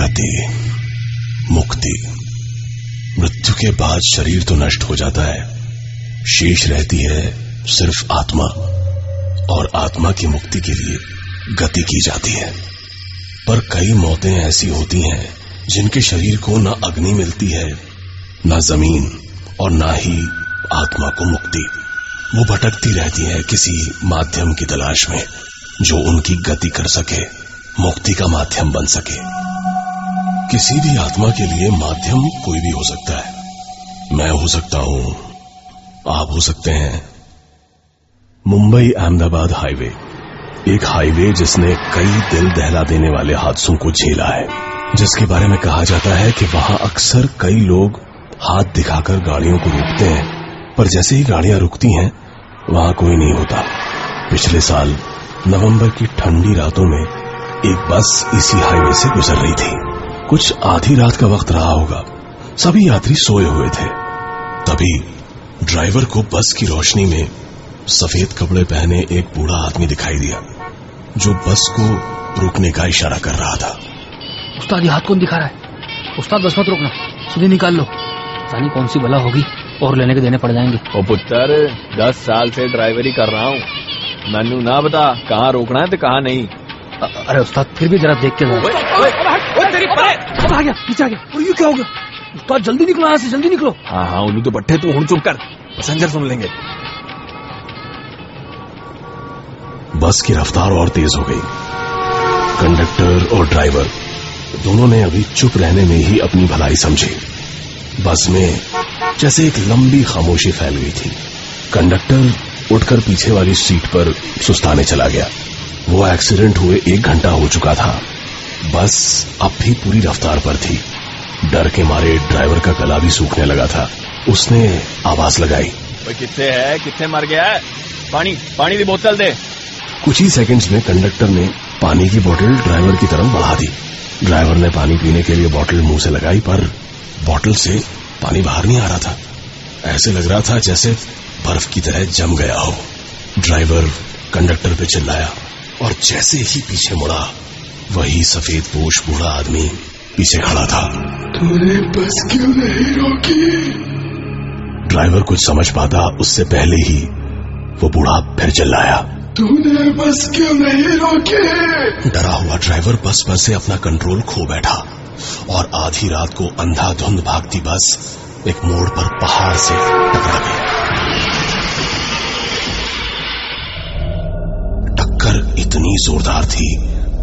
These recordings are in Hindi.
गति, मुक्ति। मृत्यु के बाद शरीर तो नष्ट हो जाता है, शेष रहती है सिर्फ आत्मा, और आत्मा की मुक्ति के लिए गति की जाती है। पर कई मौतें ऐसी होती हैं जिनके शरीर को न अग्नि मिलती है, न जमीन, और न ही आत्मा को मुक्ति। वो भटकती रहती है किसी माध्यम की तलाश में जो उनकी गति कर सके, मुक्ति का माध्यम बन सके। किसी भी आत्मा के लिए माध्यम कोई भी हो सकता है। मैं हो सकता हूं, आप हो सकते हैं। मुंबई अहमदाबाद हाईवे, एक हाईवे जिसने कई दिल दहला देने वाले हादसों को झेला है, जिसके बारे में कहा जाता है कि वहां अक्सर कई लोग हाथ दिखाकर गाड़ियों को रोकते हैं, पर जैसे ही गाड़ियां रुकती हैं वहां कोई नहीं होता। पिछले साल नवंबर की ठंडी रातों में एक बस इसी हाईवे से गुजर रही थी। कुछ आधी रात का वक्त रहा होगा, सभी यात्री सोए हुए थे। तभी ड्राइवर को बस की रोशनी में सफेद कपड़े पहने एक बूढ़ा आदमी दिखाई दिया, जो बस को रुकने का इशारा कर रहा था। उस्ताद, ये हाथ कौन दिखा रहा है? उस्ताद, बस मत रोकना, सीधे निकाल लो। जानी कौन सी बला होगी और लेने के देने पड़ जाएंगे। ओ पुत्र, 10 साल से ड्राइवरी कर रहा हूँ, मैनू ना बता कहाँ रोकना है तो कहाँ नहीं। अरे उस्ताद, फिर भी जरा देख के तेरी आ गया, पीछे आ गया। और ये क्या हो गया? उस्ताद, जल्दी निकलो यहाँ से, जल्दी निकलो। हाँ, उन्हें तो बट्टे, तू हुण चुप कर, पैसेंजर सुन लेंगे। बस की रफ्तार और तेज हो गई। कंडक्टर और ड्राइवर दोनों ने अभी चुप रहने में ही अपनी भलाई समझी। बस में जैसे एक लंबी खामोशी फैल गई थी। कंडक्टर उठकर पीछे वाली सीट पर सुस्ताने चला गया। वो एक्सीडेंट हुए 1 घंटा हो चुका था। बस अब भी पूरी रफ्तार पर थी। डर के मारे ड्राइवर का गला भी सूखने लगा था। उसने आवाज लगाई, कित्थे है, कित्थे मर गया है? पानी की बोतल दे। कुछ ही सेकंड्स में कंडक्टर ने पानी की बोतल ड्राइवर की तरफ बढ़ा दी। ड्राइवर ने पानी पीने के लिए बोतल मुंह से लगाई, पर बोतल से पानी बाहर नहीं आ रहा था। ऐसे लग रहा था जैसे बर्फ की तरह जम गया हो। ड्राइवर कंडक्टर पे चिल्लाया, और जैसे ही पीछे मुड़ा, वही सफेद पोश बूढ़ा आदमी पीछे खड़ा था। तूने बस क्यों नहीं रोकी? ड्राइवर कुछ समझ पाता उससे पहले ही वो बूढ़ा फिर चिल्लाया, तूने बस क्यों नहीं रोकी? डरा हुआ ड्राइवर बस पर से अपना कंट्रोल खो बैठा, और आधी रात को अंधाधुंध भागती बस एक मोड़ पर पहाड़ से टकरा गई। टक्कर इतनी जोरदार थी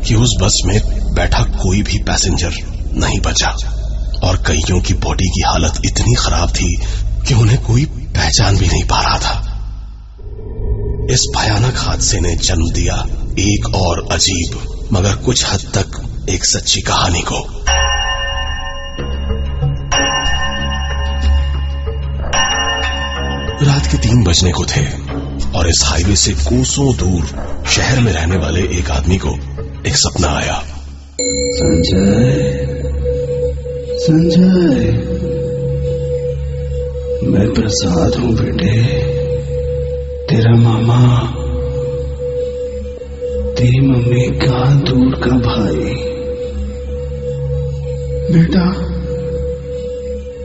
कि उस बस में बैठा कोई भी पैसेंजर नहीं बचा, और कईयों की बॉडी की हालत इतनी खराब थी कि उन्हें कोई पहचान भी नहीं पा रहा था। इस भयानक हादसे ने जन्म दिया एक और अजीब मगर कुछ हद तक एक सच्ची कहानी को। रात के 3 बजने को थे, और इस हाईवे से कोसों दूर शहर में रहने वाले एक आदमी को एक सपना आया। संजय, मैं प्रसाद हूँ बेटे, तेरा मामा, तेरी मम्मी का दूर का भाई। बेटा,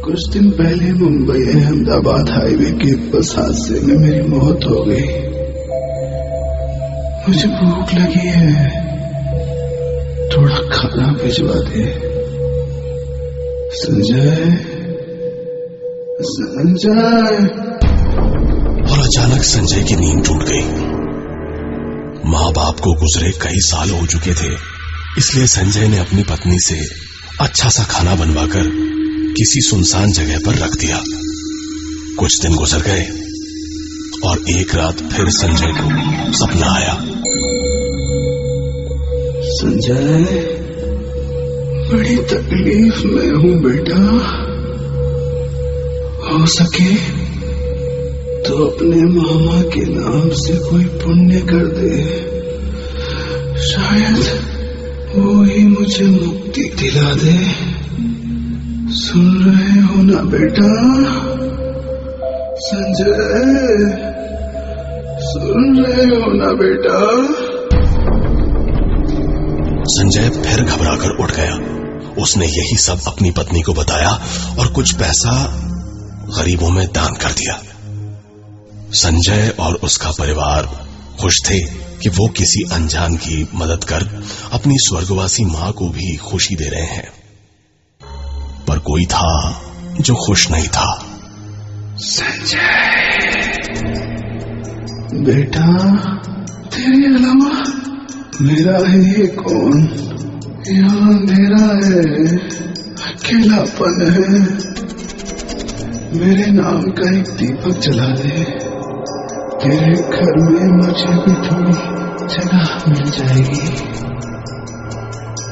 कुछ दिन पहले मुंबई अहमदाबाद हाईवे के बस हादसे में मेरी मौत हो गई। मुझे भूख लगी है, थोड़ा खाना भिजवा दे। संजय, और अचानक संजय की नींद टूट गई। माँ बाप को गुजरे कई साल हो चुके थे, इसलिए संजय ने अपनी पत्नी से अच्छा सा खाना बनवाकर किसी सुनसान जगह पर रख दिया। कुछ दिन गुजर गए, और एक रात फिर संजय को सपना आया। संजय, बड़ी तकलीफ में हूँ बेटा, हो सके तो अपने मामा के नाम से कोई पुण्य कर दे, शायद वो ही मुझे मुक्ति दिला दे। सुन रहे हो ना बेटा? संजय, सुन रहे हो ना बेटा? संजय फिर घबराकर उठ गया उसने यही सब अपनी पत्नी को बताया और कुछ पैसा गरीबों में दान कर दिया। संजय और उसका परिवार खुश थे कि वो किसी अनजान की मदद कर अपनी स्वर्गवासी मां को भी खुशी दे रहे हैं। पर कोई था जो खुश नहीं था। संजय बेटा, तेरे अलावा मेरा है ये कौन? यहाँ अंधेरा है, अकेलापन है। मेरे नाम का एक दीपक जला दे, तेरे घर में मुझे भी थोड़ी जगह मिल जाएगी।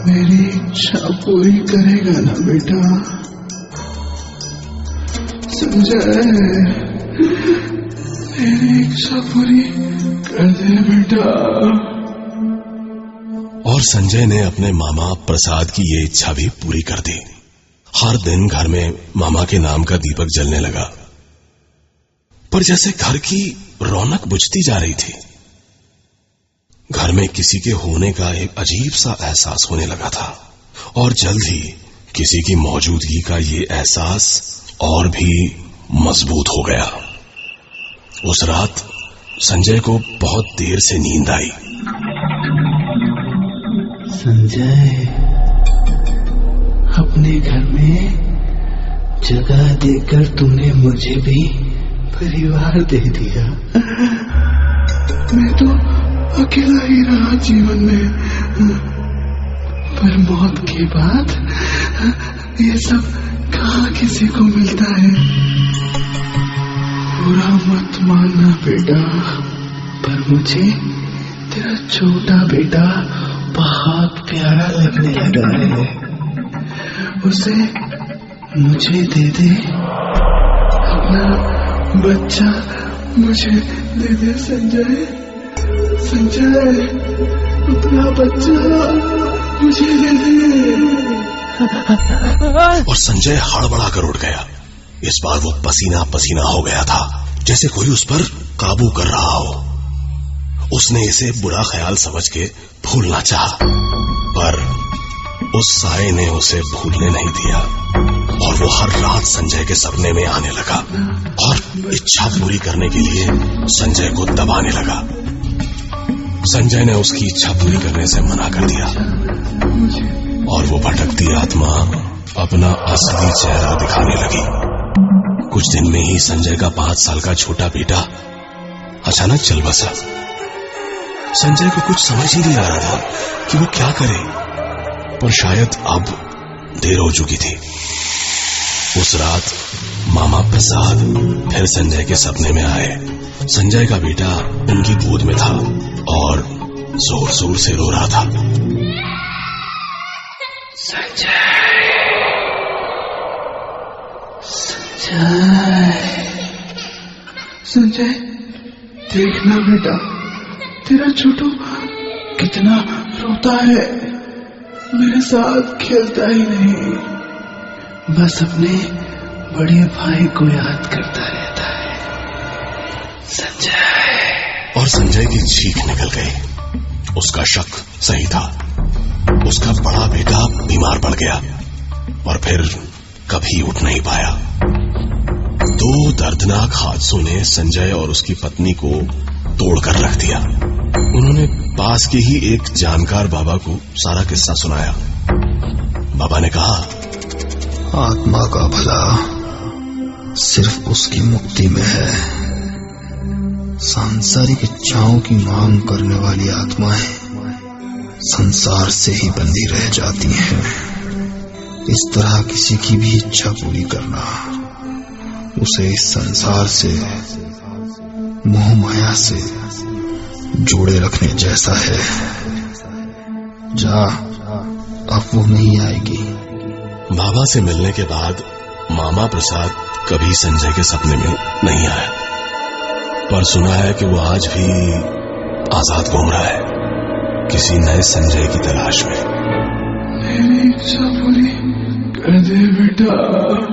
मेरी इच्छा पूरी करेगा ना बेटा? संजय, मेरी इच्छा पूरी कर दे बेटा। और संजय ने अपने मामा प्रसाद की ये इच्छा भी पूरी कर दी। हर दिन घर में मामा के नाम का दीपक जलने लगा। पर जैसे घर की रौनक बुझती जा रही थी, घर में किसी के होने का एक अजीब सा एहसास होने लगा था। और जल्द ही किसी की मौजूदगी का ये एहसास और भी मजबूत हो गया। उस रात संजय को बहुत देर से नींद आई। संजय, अपने घर में जगह देकर तूने मुझे भी परिवार दे दिया। मैं तो अकेला ही रहा जीवन में, पर मौत के बाद ये सब कहाँ किसी को मिलता है। बुरा मत मानना बेटा, पर मुझे तेरा छोटा बेटा बहुत प्यारा लगने लगा है। उसे मुझे दे दे, अपना बच्चा मुझे दे दे संजय। संजय, अपना बच्चा मुझे दे दे। और संजय हड़बड़ा कर उठ गया। इस बार वो पसीना पसीना हो गया था, जैसे कोई उस पर काबू कर रहा हो। उसने इसे बुरा ख्याल समझ के भूलना चाहा, पर उस साए ने उसे भूलने नहीं दिया और वो हर रात संजय के सपने में आने लगा और इच्छा पूरी करने के लिए संजय को दबाने लगा। संजय ने उसकी इच्छा पूरी करने से मना कर दिया और वो भटकती आत्मा अपना असली चेहरा दिखाने लगी। कुछ दिन में ही संजय का 5 साल का छोटा बेटा अचानक चल बसा। संजय को कुछ समझ ही नहीं आ रहा था कि वो क्या करे, पर शायद अब देर हो चुकी थी। उस रात मामा प्रसाद फिर संजय के सपने में आए। संजय का बेटा उनकी गोद में था और जोर जोर से रो रहा था। संजय, संजय, देखना बेटा, तेरा छोटू कितना रोता है, मेरे साथ खेलता ही नहीं, बस अपने बड़े भाई को याद करता रहता है। संजय। और संजय की चीख निकल गई। उसका शक सही था, उसका बड़ा बेटा बीमार पड़ गया और फिर कभी उठ नहीं पाया। 2 दर्दनाक हादसों ने संजय और उसकी पत्नी को तोड़कर रख दिया। उन्होंने पास के ही एक जानकार बाबा को सारा किस्सा सुनाया। बाबा ने कहा, आत्मा का भला सिर्फ उसकी मुक्ति में है। सांसारिक इच्छाओं की मांग करने वाली आत्माएं संसार से ही बंधी रह जाती हैं। इस तरह किसी की भी इच्छा पूरी करना उसे इस संसार से, मोह माया से जोड़े रखने जैसा है। जा, अब वो नहीं आएगी। बाबा से मिलने के बाद मामा प्रसाद कभी संजय के सपने में नहीं आया, पर सुना है कि वो आज भी आजाद घूम रहा है, किसी नए संजय की तलाश में। मेरी इच्छा पूरी कर दे बेटा।